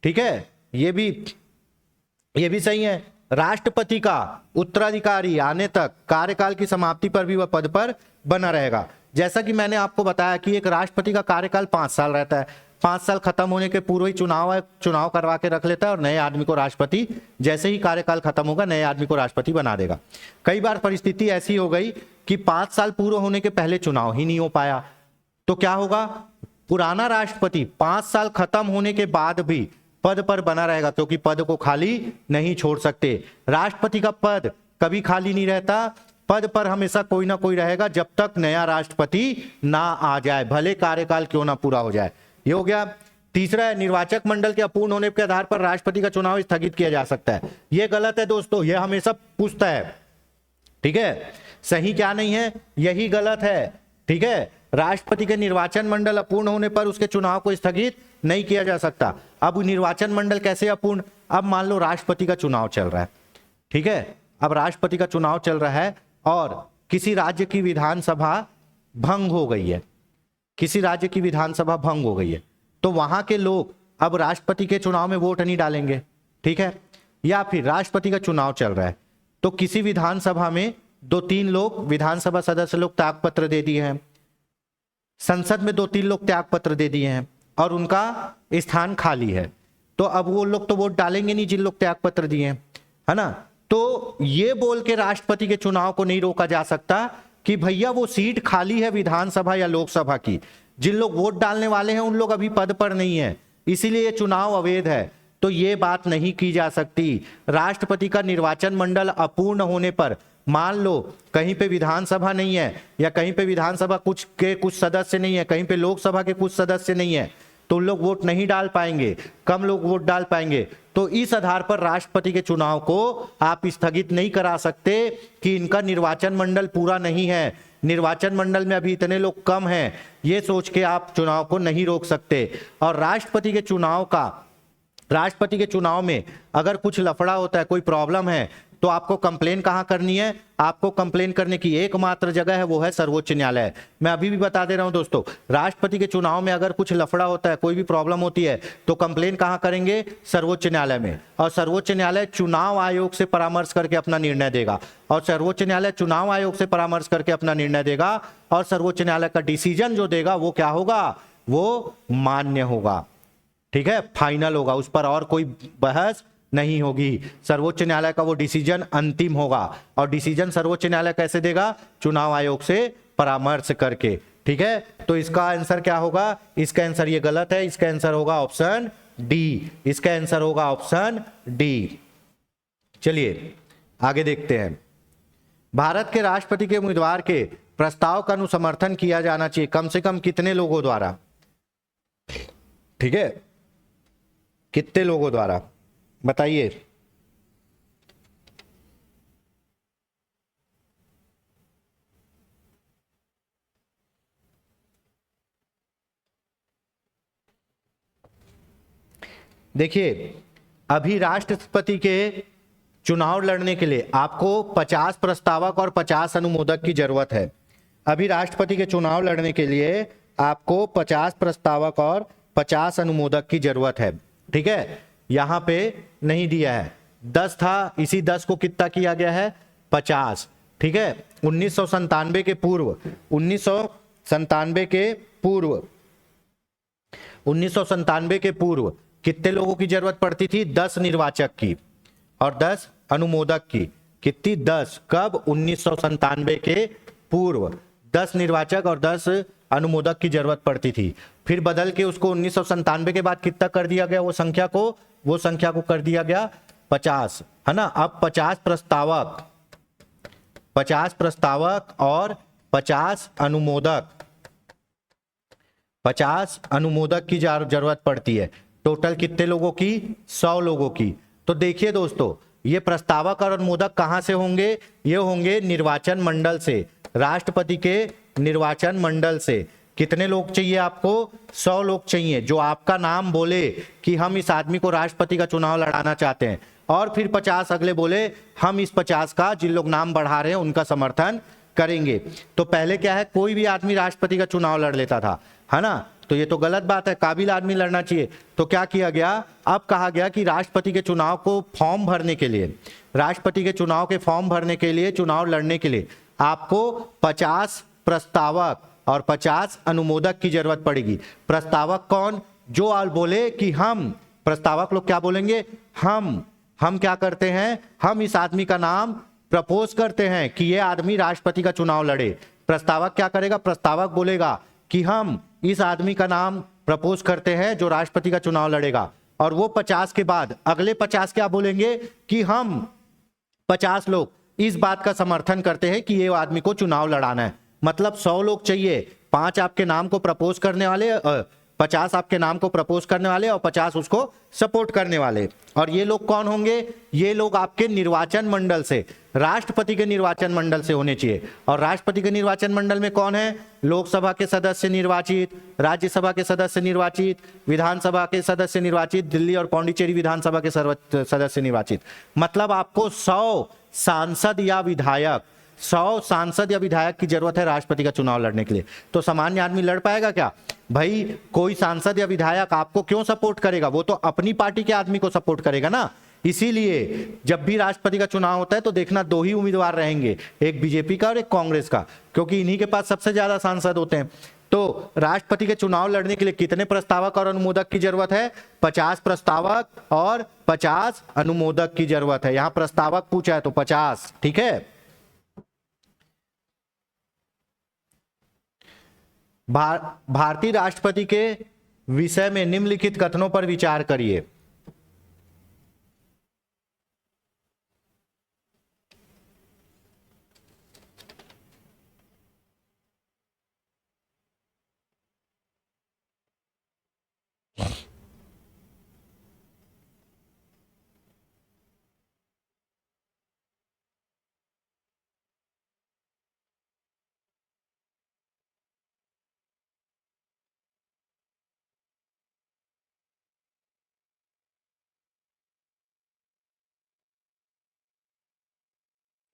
ठीक है, ये भी सही है। राष्ट्रपति का उत्तराधिकारी आने तक कार्यकाल की समाप्ति पर भी वह पद पर बना रहेगा। जैसा कि मैंने आपको बताया कि एक राष्ट्रपति का कार्यकाल 5 साल रहता है। 5 साल खत्म होने के पूर्व ही चुनाव करवा के रख लेता है, और नए आदमी को राष्ट्रपति, जैसे ही कार्यकाल खत्म होगा, नए आदमी को राष्ट्रपति बना देगा। कई बार परिस्थिति ऐसी हो गई कि 5 साल पूरे होने के पहले चुनाव ही नहीं हो पाया, तो क्या होगा? पुराना राष्ट्रपति 5 साल खत्म होने के बाद भी पद पर बना रहेगा, क्योंकि पद को खाली नहीं छोड़ सकते। राष्ट्रपति का पद कभी खाली नहीं रहता, पद पर हमेशा कोई ना कोई रहेगा जब तक नया राष्ट्रपति ना आ जाए, भले कार्यकाल क्यों ना पूरा हो जाए। ये हो गया। तीसरा है, निर्वाचक मंडल के अपूर्ण होने के आधार पर राष्ट्रपति का चुनाव स्थगित किया जा सकता है। यह गलत है दोस्तों, यह हमेशा पूछता है। ठीक है, सही क्या नहीं है? यही गलत है। ठीक है, राष्ट्रपति के निर्वाचन मंडल अपूर्ण होने पर उसके चुनाव को स्थगित नहीं किया जा सकता। अब निर्वाचन मंडल कैसे अपूर्ण? अब मान लो राष्ट्रपति का चुनाव चल रहा है। ठीक है, अब राष्ट्रपति का चुनाव चल रहा है और किसी राज्य की विधानसभा भंग हो गई है, किसी राज्य की विधानसभा भंग हो गई है, तो वहां के लोग अब राष्ट्रपति के चुनाव में वोट नहीं डालेंगे। ठीक है, या फिर राष्ट्रपति का चुनाव चल रहा है, तो किसी विधानसभा में 2-3 लोग, विधानसभा सदस्य लोग त्यागपत्र दे दिए हैं, संसद में 2-3 लोग त्यागपत्र दे दिए हैं, और उनका स्थान खाली है, तो अब वो लोग तो वोट डालेंगे नहीं जिन लोग त्यागपत्र दिए हैं, है ना। तो ये बोल के राष्ट्रपति के चुनाव को नहीं रोका जा सकता कि भैया वो सीट खाली है विधानसभा या लोकसभा की, जिन लोग वोट डालने वाले हैं उन लोग अभी पद पर नहीं है, इसीलिए ये चुनाव अवैध है। तो ये बात नहीं की जा सकती। राष्ट्रपति का निर्वाचन मंडल अपूर्ण होने पर, मान लो कहीं पे विधानसभा नहीं है, या कहीं पे विधानसभा कुछ सदस्य नहीं है, कहीं पे लोकसभा के कुछ सदस्य नहीं है, तो लोग वोट नहीं डाल पाएंगे, कम लोग वोट डाल पाएंगे। तो इस आधार पर राष्ट्रपति के चुनाव को आप स्थगित नहीं करा सकते कि इनका निर्वाचन मंडल पूरा नहीं है, निर्वाचन मंडल में अभी इतने लोग कम हैं, ये सोच के आप चुनाव को नहीं रोक सकते। और राष्ट्रपति के चुनाव में अगर कुछ लफड़ा होता है, कोई प्रॉब्लम है, तो आपको कंप्लेन कहां करनी है? आपको कंप्लेन करने की एकमात्र जगह है, वो है सर्वोच्च न्यायालय। मैं अभी भी बता दे रहा हूं दोस्तों, राष्ट्रपति के चुनाव में अगर कुछ लफड़ा होता है, कोई भी प्रॉब्लम होती है, तो कंप्लेन कहां करेंगे? सर्वोच्च न्यायालय में। और सर्वोच्च न्यायालय चुनाव आयोग से परामर्श करके अपना निर्णय देगा, और सर्वोच्च न्यायालय चुनाव आयोग से परामर्श करके अपना निर्णय देगा, और सर्वोच्च न्यायालय का डिसीजन जो देगा वो क्या होगा? वो मान्य होगा। ठीक है, फाइनल होगा, उस पर और कोई बहस नहीं होगी। सर्वोच्च न्यायालय का वो डिसीजन अंतिम होगा, और डिसीजन सर्वोच्च न्यायालय कैसे देगा? चुनाव आयोग से परामर्श करके। ठीक है, तो इसका आंसर क्या होगा? इसका आंसर ये गलत है, इसका आंसर होगा ऑप्शन डी। इसका आंसर होगा ऑप्शन डी। चलिए आगे देखते हैं। भारत के राष्ट्रपति के उम्मीदवार के प्रस्ताव का अनुसमर्थन किया जाना चाहिए कम से कम कितने लोगों द्वारा? ठीक है, कितने लोगों द्वारा बताइए। देखिए, अभी राष्ट्रपति के चुनाव लड़ने के लिए आपको 50 प्रस्तावक और 50 अनुमोदक की जरूरत है। अभी राष्ट्रपति के चुनाव लड़ने के लिए आपको 50 प्रस्तावक और 50 अनुमोदक की जरूरत है। ठीक है, यहां पे नहीं दिया है, 10 था, इसी 10 को कितना किया गया है? 50। ठीक है, 1997 के पूर्व 1997 के पूर्व कितने लोगों की जरूरत पड़ती थी? 10 निर्वाचक की और 10 अनुमोदक की। कितनी? 10। कब? 1997 के पूर्व 10 निर्वाचक और 10 अनुमोदक की जरूरत पड़ती थी। फिर बदल के उसको 1997 के बाद कितना कर दिया गया? वो संख्या को कर दिया गया 50, है ना। अब 50 प्रस्तावक और 50 अनुमोदक की जरूरत पड़ती है। टोटल कितने लोगों की? 100 लोगों की। तो देखिए दोस्तों, ये प्रस्तावक और अनुमोदक कहां से होंगे? ये होंगे निर्वाचन मंडल से, राष्ट्रपति के निर्वाचन मंडल से। कितने लोग चाहिए आपको? 100 लोग चाहिए, जो आपका नाम बोले कि हम इस आदमी को राष्ट्रपति का चुनाव लड़ाना चाहते हैं, और फिर 50 अगले बोले हम इस 50 का, जिन लोग नाम बढ़ा रहे हैं उनका समर्थन करेंगे। तो पहले क्या है, कोई भी आदमी राष्ट्रपति का चुनाव लड़ लेता था, है ना। तो ये तो गलत बात है, काबिल आदमी लड़ना चाहिए। तो क्या किया गया? अब कहा गया कि राष्ट्रपति के चुनाव को फॉर्म भरने के लिए, राष्ट्रपति के चुनाव के फॉर्म भरने के लिए, चुनाव लड़ने के लिए आपको 50 प्रस्तावक और 50 अनुमोदक की जरूरत पड़ेगी। प्रस्तावक कौन? जो आल बोले कि हम, प्रस्तावक लोग क्या बोलेंगे? हम क्या करते हैं? हम इस आदमी का नाम प्रपोज करते हैं कि ये आदमी राष्ट्रपति का चुनाव लड़े। प्रस्तावक क्या करेगा? प्रस्तावक बोलेगा कि हम इस आदमी का नाम प्रपोज करते हैं जो राष्ट्रपति का चुनाव लड़ेगा। और वो 50 के बाद अगले 50 क्या बोलेंगे? कि हम 50 लोग इस बात का समर्थन करते हैं कि ये आदमी को चुनाव लड़ाना है। मतलब 100 लोग चाहिए, 5 आपके नाम को प्रपोज करने वाले, 50 आपके नाम को प्रपोज करने वाले और 50 उसको सपोर्ट करने वाले। और ये लोग कौन होंगे? ये लोग आपके निर्वाचन मंडल से, राष्ट्रपति के निर्वाचन मंडल से होने चाहिए। और राष्ट्रपति के निर्वाचन मंडल में कौन है? लोकसभा के सदस्य निर्वाचित, राज्यसभा के सदस्य निर्वाचित, विधानसभा के सदस्य निर्वाचित, दिल्ली और पौंडीचेरी विधानसभा के सदस्य निर्वाचित। मतलब आपको 100 सांसद या विधायक की जरूरत है राष्ट्रपति का चुनाव लड़ने के लिए। तो सामान्य आदमी लड़ पाएगा क्या? भाई कोई सांसद या विधायक आपको क्यों सपोर्ट करेगा? वो तो अपनी पार्टी के आदमी को सपोर्ट करेगा ना। इसीलिए जब भी राष्ट्रपति का चुनाव होता है तो देखना 2 ही उम्मीदवार रहेंगे, एक बीजेपी का और एक कांग्रेस का, क्योंकि इन्हीं के पास सबसे ज्यादा सांसद होते हैं। तो राष्ट्रपति के चुनाव लड़ने के लिए कितने प्रस्तावक और अनुमोदक की जरूरत है? 50 प्रस्तावक और 50 अनुमोदक की जरूरत है। यहां प्रस्तावक पूछा है तो 50। ठीक है, भारतीय राष्ट्रपति के विषय में निम्नलिखित कथनों पर विचार करिए।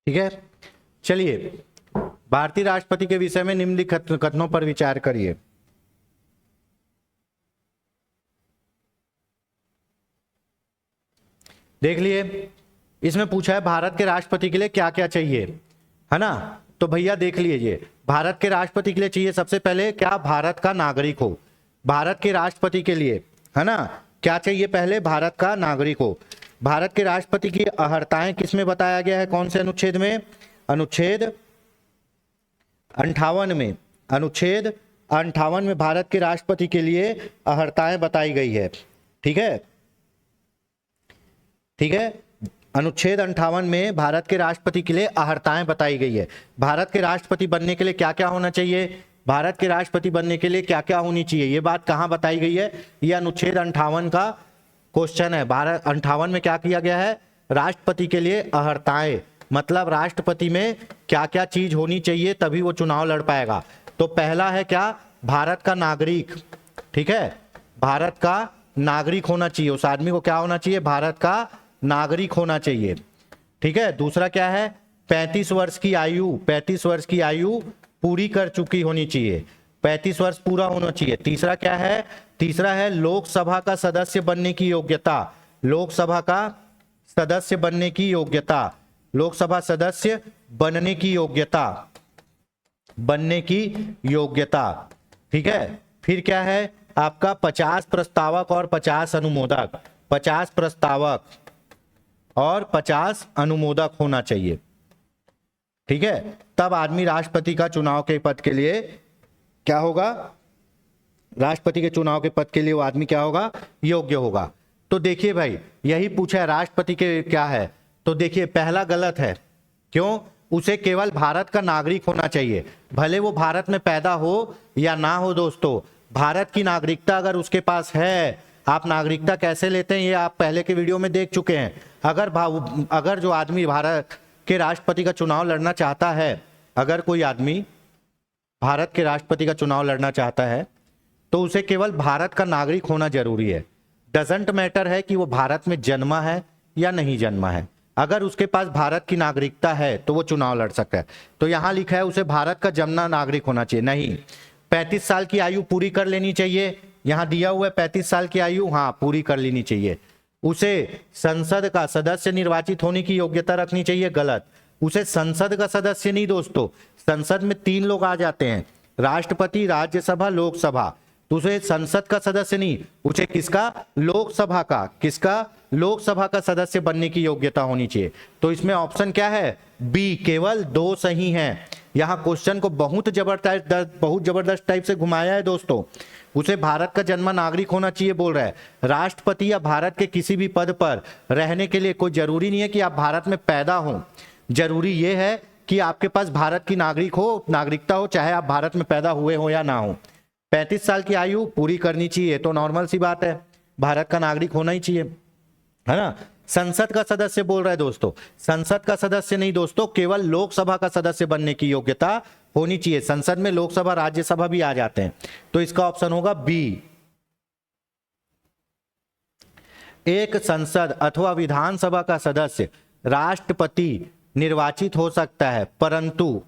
ठीक है, चलिए भारतीय राष्ट्रपति के विषय में निम्नलिखित कथनों पर विचार करिए। देख लिए, इसमें पूछा है भारत के राष्ट्रपति के लिए क्या क्या चाहिए, है ना। तो भैया देख लीजिए, भारत के राष्ट्रपति के लिए चाहिए सबसे पहले क्या? भारत का नागरिक हो। भारत के राष्ट्रपति के लिए, है ना, क्या चाहिए? पहले भारत का नागरिक हो। भारत के राष्ट्रपति की अर्हताएं किसमें बताया गया है? कौन से अनुच्छेद में? अनुच्छेद 58 में। अनुच्छेद 58 में भारत के राष्ट्रपति के लिए अर्हताएं बताई गई है। ठीक है, ठीक है। अनुच्छेद 58 में भारत के राष्ट्रपति के लिए अहर्ताएं बताई गई है। भारत के राष्ट्रपति बनने के लिए क्या क्या होना चाहिए, भारत के राष्ट्रपति बनने के लिए क्या क्या होनी चाहिए, ये बात कहाँ बताई गई है, ये अनुच्छेद 58 का क्वेश्चन है। भारत 58 में क्या किया गया है, राष्ट्रपति के लिए अहर्ताएं, मतलब राष्ट्रपति में क्या क्या चीज होनी चाहिए तभी वो चुनाव लड़ पाएगा। तो पहला है क्या, भारत का नागरिक, ठीक है, भारत का नागरिक होना चाहिए, उस आदमी को क्या होना चाहिए, भारत का नागरिक होना चाहिए, ठीक है। दूसरा क्या है, 35 वर्ष की आयु, 35 वर्ष की आयु पूरी कर चुकी होनी चाहिए, 35 वर्ष पूरा होना चाहिए। तीसरा क्या है, तीसरा है लोकसभा का सदस्य बनने की योग्यता, लोकसभा का सदस्य बनने की योग्यता, लोकसभा सदस्य बनने की योग्यता, बनने की योग्यता, ठीक है। फिर क्या है आपका 50 प्रस्तावक और 50 अनुमोदक, 50 प्रस्तावक और 50 अनुमोदक होना चाहिए, ठीक है। तब आदमी राष्ट्रपति का चुनाव के पद के लिए क्या होगा, राष्ट्रपति के चुनाव के पद के लिए वो आदमी क्या होगा, योग्य होगा। तो देखिए भाई, यही पूछा है राष्ट्रपति के क्या है, तो देखिए पहला गलत है। क्यों, उसे केवल भारत का नागरिक होना चाहिए, भले वो भारत में पैदा हो या ना हो। दोस्तों, भारत की नागरिकता अगर उसके पास है, आप नागरिकता कैसे लेते हैं ये आप पहले के वीडियो में देख चुके हैं। अगर जो आदमी भारत के राष्ट्रपति का चुनाव लड़ना चाहता है, अगर कोई आदमी भारत के राष्ट्रपति का चुनाव लड़ना चाहता है तो उसे केवल भारत का नागरिक होना जरूरी है। डजंट मैटर है कि वो भारत में जन्मा है या नहीं जन्मा है, अगर उसके पास भारत की नागरिकता है तो वो चुनाव लड़ सकता है। तो यहां लिखा है उसे भारत का जन्मा नागरिक होना चाहिए, नहीं। 35 साल की आयु पूरी कर लेनी चाहिए, यहां दिया हुआ है 35 साल की आयु, हाँ पूरी कर लेनी चाहिए। उसे संसद का सदस्य निर्वाचित होने की योग्यता रखनी चाहिए, गलत। उसे संसद का सदस्य नहीं दोस्तों, संसद में 3 लोग आ जाते हैं, राष्ट्रपति, राज्यसभा, लोकसभा। तो उसे संसद का सदस्य नहीं, उसे किसका, लोकसभा का, किसका, लोकसभा का सदस्य बनने की योग्यता होनी चाहिए। तो इसमें ऑप्शन क्या है, बी, केवल 2 सही हैं। यहाँ क्वेश्चन को बहुत जबरदस्त टाइप से घुमाया है दोस्तों। उसे भारत का जन्मा नागरिक होना चाहिए बोल रहा है। राष्ट्रपति या भारत के किसी भी पद पर रहने के लिए कोई जरूरी नहीं है कि आप भारत में पैदा हो, जरूरी ये है कि आपके पास भारत की नागरिकता हो, चाहे आप भारत में पैदा हुए हो या ना हो। 35 साल की आयु पूरी करनी चाहिए, तो नॉर्मल सी बात है, भारत का नागरिक होना ही चाहिए, है ना। संसद का सदस्य बोल रहा है दोस्तों, संसद का सदस्य नहीं दोस्तों, केवल लोकसभा का सदस्य बनने की योग्यता होनी चाहिए। संसद में लोकसभा, राज्यसभा भी आ जाते हैं, तो इसका ऑप्शन होगा बी। एक संसद अथवा विधानसभा का सदस्य राष्ट्रपति निर्वाचित हो सकता है, परंतु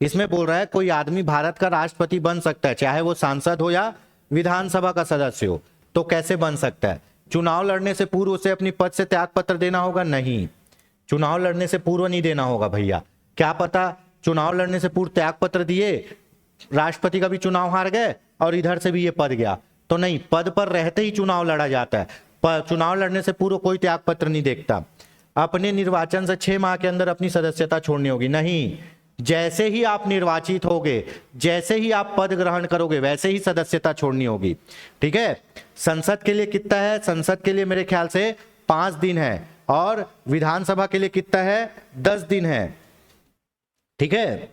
इसमें बोल रहा है कोई आदमी भारत का राष्ट्रपति बन सकता है, चाहे वो सांसद हो या विधानसभा का सदस्य हो। तो कैसे बन सकता है, चुनाव लड़ने से पूर्व उसे अपनी पद से त्याग पत्र देना होगा, नहीं, चुनाव लड़ने से पूर्व नहीं देना होगा भैया। क्या पता चुनाव लड़ने से पूर्व त्याग पत्र दिए, राष्ट्रपति का भी चुनाव हार गए और इधर से भी ये पद गया, तो नहीं, पद पर रहते ही चुनाव लड़ा जाता है, पर चुनाव लड़ने से पूर्व कोई त्याग पत्र नहीं देखता। अपने निर्वाचन से 6 माह के अंदर अपनी सदस्यता छोड़नी होगी, नहीं, जैसे ही आप निर्वाचित होगे, जैसे ही आप पद ग्रहण करोगे, वैसे ही सदस्यता छोड़नी होगी, ठीक है। संसद के लिए कितना है, संसद के लिए मेरे ख्याल से 5 दिन है, और विधानसभा के लिए कितना है, 10 दिन है, ठीक है।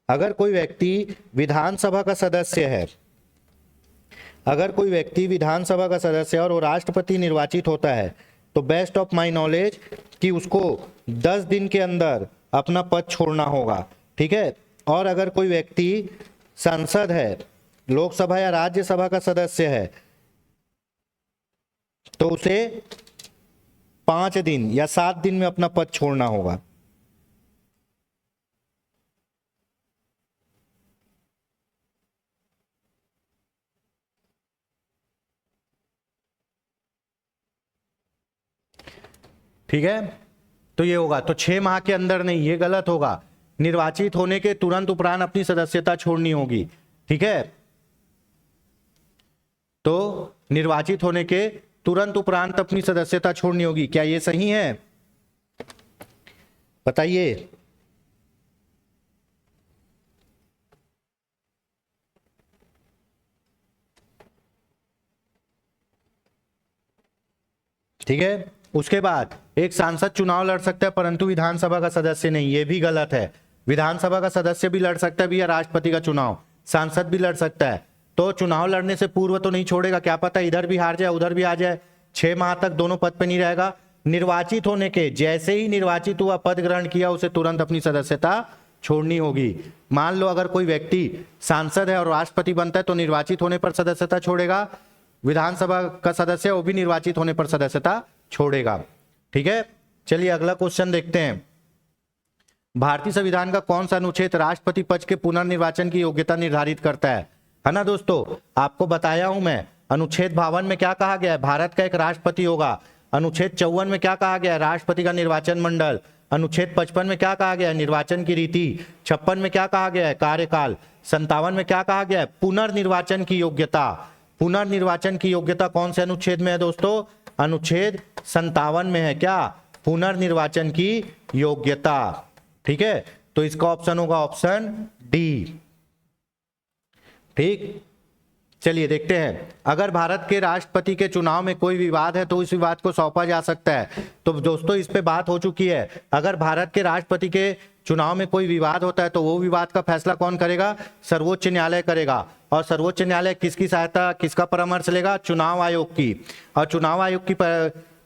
अगर कोई व्यक्ति विधानसभा का सदस्य है, अगर कोई व्यक्ति विधानसभा का सदस्य है और वो राष्ट्रपति निर्वाचित होता है, तो बेस्ट ऑफ माय नॉलेज कि उसको 10 दिन के अंदर अपना पद छोड़ना होगा, ठीक है। और अगर कोई व्यक्ति सांसद है, लोकसभा या राज्यसभा का सदस्य है, तो उसे 5 दिन या 7 दिन में अपना पद छोड़ना होगा। ठीक है, तो ये होगा, तो 6 माह के अंदर नहीं, ये गलत होगा। निर्वाचित होने के तुरंत उपरांत अपनी सदस्यता छोड़नी होगी, ठीक है। तो निर्वाचित होने के तुरंत उपरांत अपनी सदस्यता छोड़नी होगी, क्या ये सही है, बताइए। ठीक है। उसके बाद एक सांसद चुनाव लड़ सकता है परंतु विधानसभा का सदस्य नहीं, ये भी गलत है। विधानसभा का सदस्य भी लड़ सकता है भैया राष्ट्रपति का चुनाव, सांसद भी लड़ सकता है। तो चुनाव लड़ने से पूर्व तो नहीं छोड़ेगा, क्या पता इधर भी हार जाए उधर भी आ जाए, 6 माह तक दोनों पद पे नहीं रहेगा। निर्वाचित होने के जैसे ही निर्वाचित हुआ, पद ग्रहण किया, उसे तुरंत अपनी सदस्यता छोड़नी होगी। मान लो अगर कोई व्यक्ति सांसद है और राष्ट्रपति बनता है तो निर्वाचित होने पर सदस्यता छोड़ेगा, विधानसभा का सदस्य वो भी निर्वाचित होने पर सदस्यता छोड़ेगा। ठीक है, चलिए अगला क्वेश्चन देखते हैं। भारतीय संविधान का कौन सा अनुच्छेद राष्ट्रपति पद के पुनर्निर्वाचन की योग्यता निर्धारित करता है ना दोस्तों? आपको बताया हूं मैं, अनुच्छेद 52 में क्या कहा गया है, भारत का एक राष्ट्रपति होगा। अनुच्छेद 54 में क्या कहा गया है, राष्ट्रपति का निर्वाचन मंडल। अनुच्छेद 55 में क्या कहा गया है, निर्वाचन की रीति। 56 में क्या कहा गया है, कार्यकाल। 57 में क्या कहा गया है, पुनर्निर्वाचन की योग्यता। पुनर्निर्वाचन की योग्यता कौन से अनुच्छेद में है दोस्तों? अनुच्छेद 57 में है क्या, पुनर्निर्वाचन की योग्यता। ठीक है, तो इसका ऑप्शन होगा ऑप्शन डी। ठीक, चलिए देखते हैं। अगर भारत के राष्ट्रपति के चुनाव में कोई विवाद है तो इस विवाद को सौंपा जा सकता है। तो दोस्तों इस पे बात हो चुकी है। अगर भारत के राष्ट्रपति के चुनाव में कोई विवाद होता है तो वो विवाद का फैसला कौन करेगा? सर्वोच्च न्यायालय करेगा। और सर्वोच्च न्यायालय किसकी सहायता, किसका परामर्श लेगा? चुनाव आयोग की। और चुनाव आयोग की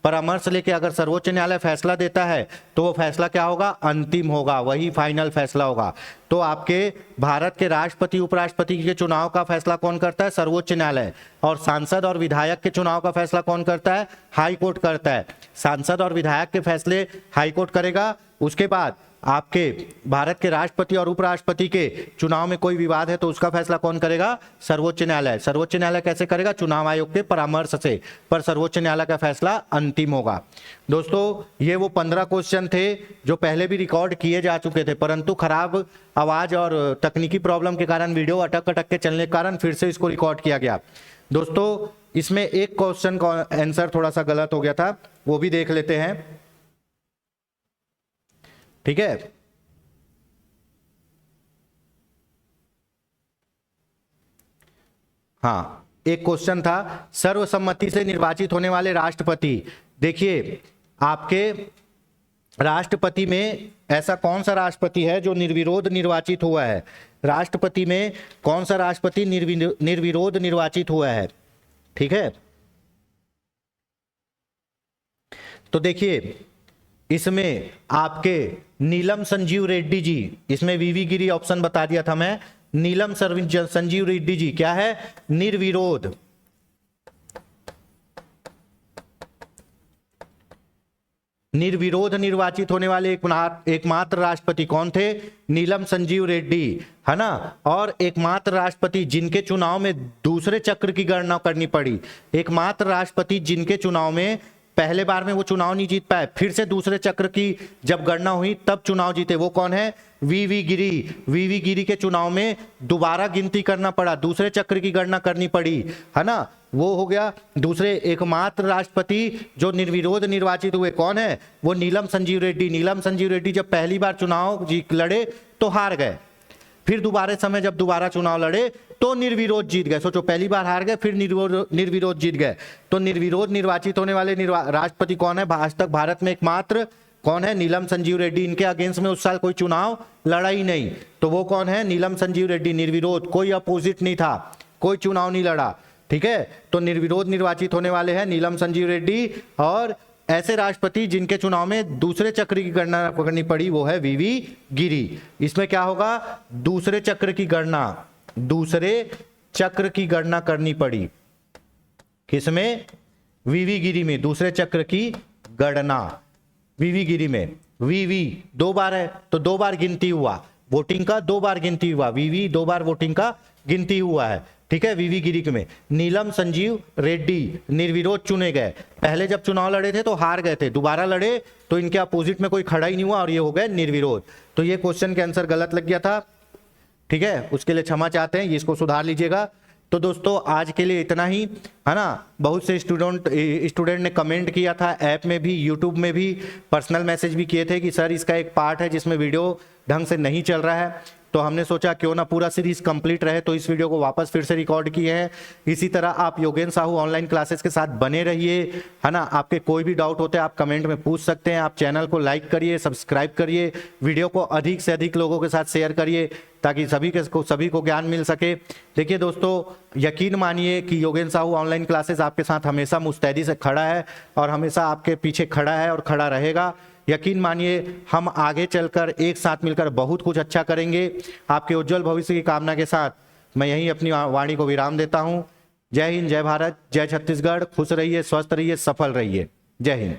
परामर्श लेके अगर सर्वोच्च न्यायालय फैसला देता है तो वो फैसला क्या होगा? अंतिम होगा, वही फाइनल फैसला होगा। तो आपके भारत के राष्ट्रपति उपराष्ट्रपति के चुनाव का फैसला कौन करता है? सर्वोच्च न्यायालय। और सांसद और विधायक के चुनाव का फैसला कौन करता है? हाई कोर्ट करता है। सांसद और विधायक के फैसले हाई कोर्ट करेगा। उसके बाद आपके भारत के राष्ट्रपति और उपराष्ट्रपति के चुनाव में कोई विवाद है तो उसका फैसला कौन करेगा? सर्वोच्च न्यायालय। सर्वोच्च न्यायालय कैसे करेगा? चुनाव आयोग के परामर्श से, पर सर्वोच्च न्यायालय का फैसला अंतिम होगा। दोस्तों ये वो 15 क्वेश्चन थे जो पहले भी रिकॉर्ड किए जा चुके थे, परंतु खराब आवाज और तकनीकी प्रॉब्लम के कारण, वीडियो अटक अटक के चलने के कारण फिर से इसको रिकॉर्ड किया गया। दोस्तों इसमें एक क्वेश्चन का आंसर थोड़ा सा गलत हो गया था, वो भी देख लेते हैं। ठीक है, हाँ एक क्वेश्चन था, सर्वसम्मति से निर्वाचित होने वाले राष्ट्रपति। देखिए आपके राष्ट्रपति में ऐसा कौन सा राष्ट्रपति है जो निर्विरोध निर्वाचित हुआ है? राष्ट्रपति में कौन सा राष्ट्रपति निर्विरोध निर्वाचित हुआ है? ठीक है, तो देखिए इसमें आपके नीलम संजीव रेड्डी जी, इसमें वीवी गिरी ऑप्शन बता दिया था मैं। नीलम संजीव रेड्डी जी क्या है? निर्विरोध। निर्विरोध निर्वाचित होने वाले एकमात्र राष्ट्रपति कौन थे? नीलम संजीव रेड्डी, है ना। और एकमात्र राष्ट्रपति जिनके चुनाव में दूसरे चक्र की गणना करनी पड़ी, एकमात्र राष्ट्रपति जिनके चुनाव में पहले बार में वो चुनाव नहीं जीत पाए, फिर से दूसरे चक्र की जब गणना हुई तब चुनाव जीते, वो कौन है? वीवी गिरी। वीवी गिरी के चुनाव में दोबारा गिनती करना पड़ा, दूसरे चक्र की गणना करनी पड़ी, है ना। वो हो गया दूसरे एकमात्र राष्ट्रपति जो निर्विरोध निर्वाचित हुए। कौन है वो? नीलम संजीव रेड्डी। नीलम संजीव रेड्डी जब पहली बार चुनाव लड़े तो हार गए, फिर दोबारा समय जब दोबारा चुनाव लड़े तो निर्विरोध जीत गए। सोचो, पहली बार हार गए फिर निर्विरोध जीत गए। तो निर्विरोध निर्वाचित होने वाले राष्ट्रपति कौन है? आज तक भारत में एकमात्र कौन है? नीलम संजीव रेड्डी। इनके अगेंस्ट में उस साल कोई चुनाव लड़ा ही नहीं, तो वो कौन है? नीलम संजीव रेड्डी। निर्विरोध, कोई अपोजिट नहीं था, कोई चुनाव नहीं लड़ा। ठीक है, तो निर्विरोध निर्वाचित होने वाले हैं नीलम संजीव रेड्डी। और ऐसे राष्ट्रपति जिनके चुनाव में दूसरे चक्र की गणना करनी पड़ी वो है वीवी गिरी। इसमें क्या होगा? दूसरे चक्र की गणना, दूसरे चक्र की गणना करनी पड़ी। किसमें? वीवी गिरी में दूसरे चक्र की गणना। वीवी गिरी में वीवी 2 बार है तो 2 बार गिनती हुआ, वोटिंग का 2 बार गिनती हुआ, वीवी 2 बार वोटिंग का गिनती हुआ है। ठीक है, वीवी गिरी में नीलम संजीव रेड्डी निर्विरोध चुने गए। पहले जब चुनाव लड़े थे तो हार गए थे, दोबारा लड़े तो इनके अपोजिट में कोई खड़ा ही नहीं हुआ और ये हो गए निर्विरोध। तो ये क्वेश्चन के आंसर गलत लग गया था। ठीक है, उसके लिए क्षमा चाहते हैं, इसको सुधार लीजिएगा। तो दोस्तों आज के लिए इतना ही, है ना। बहुत से स्टूडेंट ने कमेंट किया था, ऐप में भी यूट्यूब में भी पर्सनल मैसेज भी किए थे कि सर इसका एक पार्ट है जिसमें वीडियो ढंग से नहीं चल रहा है, तो हमने सोचा क्यों ना पूरा सीरीज कंप्लीट रहे, तो इस वीडियो को वापस फिर से रिकॉर्ड किए हैं। इसी तरह आप योगेंद्र साहू ऑनलाइन क्लासेस के साथ बने रहिए, है ना। आपके कोई भी डाउट होते हैं आप कमेंट में पूछ सकते हैं। आप चैनल को लाइक करिए, सब्सक्राइब करिए, वीडियो को अधिक से अधिक लोगों के साथ शेयर करिए ताकि सभी को ज्ञान मिल सके। देखिए दोस्तों, यकीन मानिए कि योगेंद्र साहू ऑनलाइन क्लासेस आपके साथ हमेशा मुस्तैदी से खड़ा है और हमेशा आपके पीछे खड़ा है और खड़ा रहेगा। यकीन मानिए हम आगे चलकर एक साथ मिलकर बहुत कुछ अच्छा करेंगे। आपके उज्जवल भविष्य की कामना के साथ मैं यहीं अपनी वाणी को विराम देता हूं। जय हिंद, जय भारत, जय छत्तीसगढ़। खुश रहिए, स्वस्थ रहिए, सफल रहिए। जय हिंद।